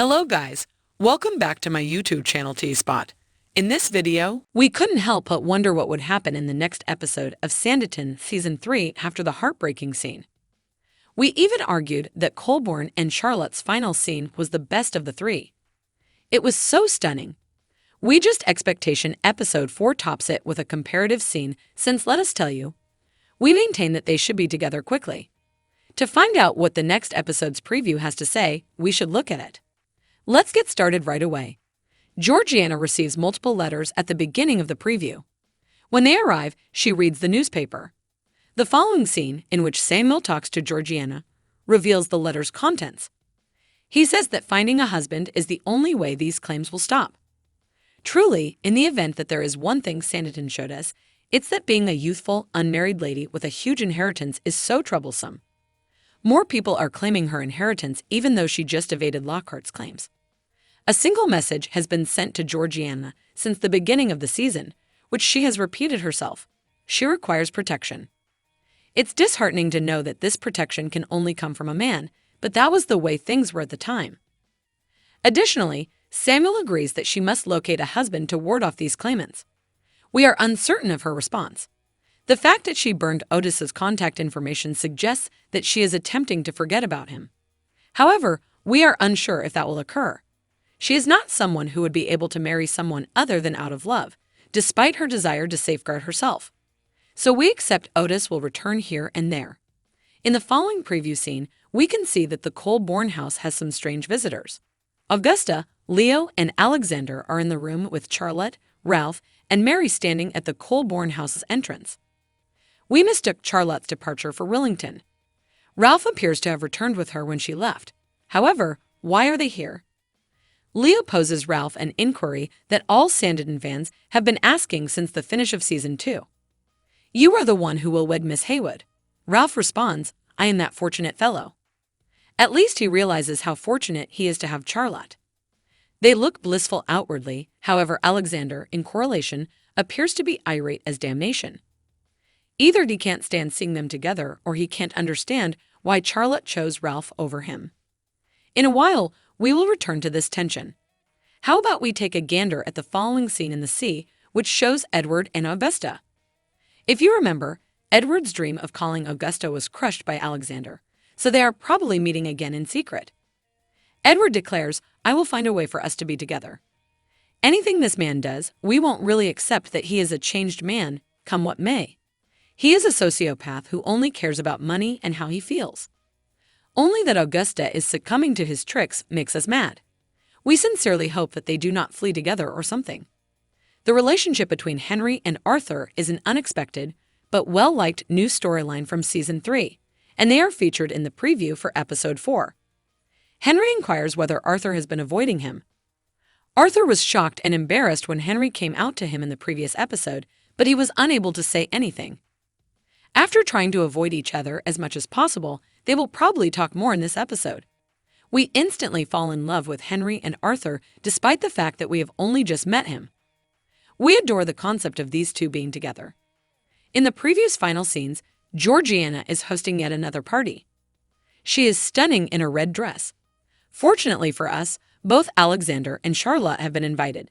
Hello guys, welcome back to my YouTube channel T-Spot. In this video, we couldn't help but wonder what would happen in the next episode of Sanditon Season 3 after the heartbreaking scene. We even argued that Colborne and Charlotte's final scene was the best of the three. It was so stunning. We just expectation episode 4 tops it with a comparative scene since let us tell you, we maintain that they should be together quickly. To find out what the next episode's preview has to say, we should look at it. Let's get started right away. Georgiana receives multiple letters at the beginning of the preview. When they arrive, she reads the newspaper. The following scene, in which Samuel talks to Georgiana, reveals the letter's contents. He says that finding a husband is the only way these claims will stop. Truly, in the event that there is one thing Sanditon showed us, it's that being a youthful, unmarried lady with a huge inheritance is so troublesome. More people are claiming her inheritance even though she just evaded Lockhart's claims. A single message has been sent to Georgiana since the beginning of the season, which she has repeated herself. She requires protection. It's disheartening to know that this protection can only come from a man, but that was the way things were at the time. Additionally, Samuel agrees that she must locate a husband to ward off these claimants. We are uncertain of her response. The fact that she burned Otis's contact information suggests that she is attempting to forget about him. However, we are unsure if that will occur. She is not someone who would be able to marry someone other than out of love, despite her desire to safeguard herself. So we accept Otis will return here and there. In the following preview scene, we can see that the Colborne house has some strange visitors. Augusta, Leo, and Alexander are in the room with Charlotte, Ralph, and Mary standing at the Colborne house's entrance. We mistook Charlotte's departure for Willington. Ralph appears to have returned with her when she left. However, why are they here? Leo poses Ralph an inquiry that all Sanditon fans have been asking since the finish of Season 2. You are the one who will wed Miss Haywood. Ralph responds, I am that fortunate fellow. At least he realizes how fortunate he is to have Charlotte. They look blissful outwardly, however Alexander, in correlation, appears to be irate as damnation. Either he can't stand seeing them together or he can't understand why Charlotte chose Ralph over him. In a while, we will return to this tension. How about we take a gander at the following scene in the sea, which shows Edward and Augusta. If you remember, Edward's dream of calling Augusta was crushed by Alexander, so they are probably meeting again in secret. Edward declares, I will find a way for us to be together. Anything this man does, we won't really accept that he is a changed man, come what may. He is a sociopath who only cares about money and how he feels. Only that Augusta is succumbing to his tricks makes us mad. We sincerely hope that they do not flee together or something. The relationship between Henry and Arthur is an unexpected, but well-liked new storyline from Season 3, and they are featured in the preview for Episode 4. Henry inquires whether Arthur has been avoiding him. Arthur was shocked and embarrassed when Henry came out to him in the previous episode, but he was unable to say anything. After trying to avoid each other as much as possible, they will probably talk more in this episode. We instantly fall in love with Henry and Arthur despite the fact that we have only just met him. We adore the concept of these two being together. In the previous final scenes, Georgiana is hosting yet another party. She is stunning in a red dress. Fortunately for us, both Alexander and Charlotte have been invited.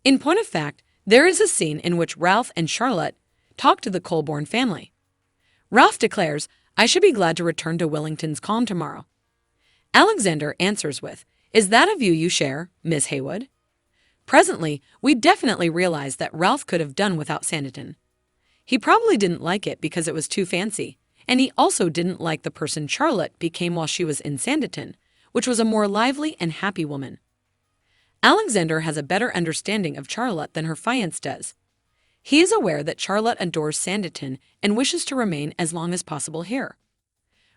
In point of fact, there is a scene in which Ralph and Charlotte talk to the Colborne family. Ralph declares, I should be glad to return to Willington's calm tomorrow. Alexander answers with, is that a view you share, Miss Haywood? Presently, we definitely realize that Ralph could have done without Sanditon. He probably didn't like it because it was too fancy, and he also didn't like the person Charlotte became while she was in Sanditon, which was a more lively and happy woman. Alexander has a better understanding of Charlotte than her fiancé does. He is aware that Charlotte adores Sanditon and wishes to remain as long as possible here.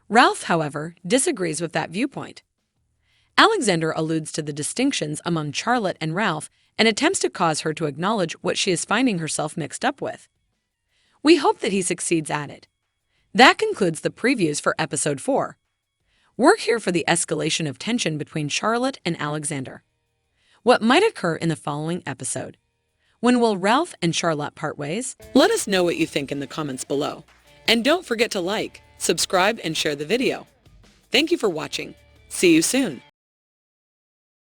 Ralph, however, disagrees with that viewpoint. Alexander alludes to the distinctions among Charlotte and Ralph and attempts to cause her to acknowledge what she is finding herself mixed up with. We hope that he succeeds at it. That concludes the previews for Episode 4. We're here for the escalation of tension between Charlotte and Alexander. What might occur in the following episode? When will Ralph and Charlotte part ways? Let us know what you think in the comments below. And don't forget to like, subscribe, and share the video. Thank you for watching. See you soon.